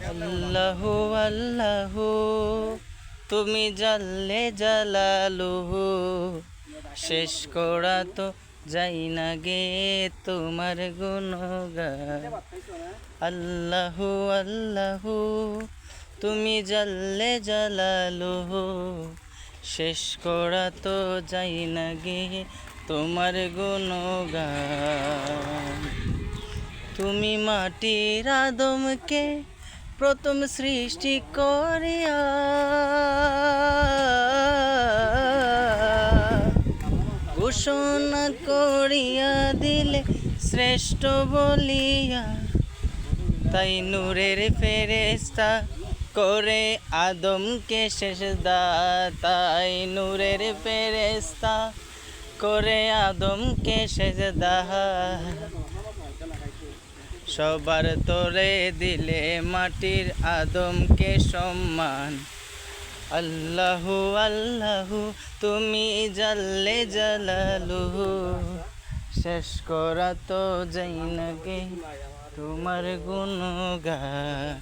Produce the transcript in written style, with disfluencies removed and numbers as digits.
আল্লাহু আল্লাহু তুমি জাল্লে জালালুহু, শেষ করা তো যাই না গে তোমার গুণগান। আল্লাহু আল্লাহু তুমি জাল্লে জালালুহু, শেষ করা তো যাই না গে তোমার গুণগান। তুমি মাটির আদমকে প্রথম সৃষ্টি করিয়া ঘোষণা করিয়া দিলে শ্রেষ্ঠ বলিয়া, তাই নূরের ফেরেশতা করে আদমকে সেজদা, তাই নূরের ফেরেশতা করে আদমকে সেজদা। সবার তোরে দিলে মাটির আদমকে সম্মান। আল্লাহু আল্লাহু তুমি জাল্লে জালালুহু, শেষ করা তো যাই না গে তোমার গুণগান।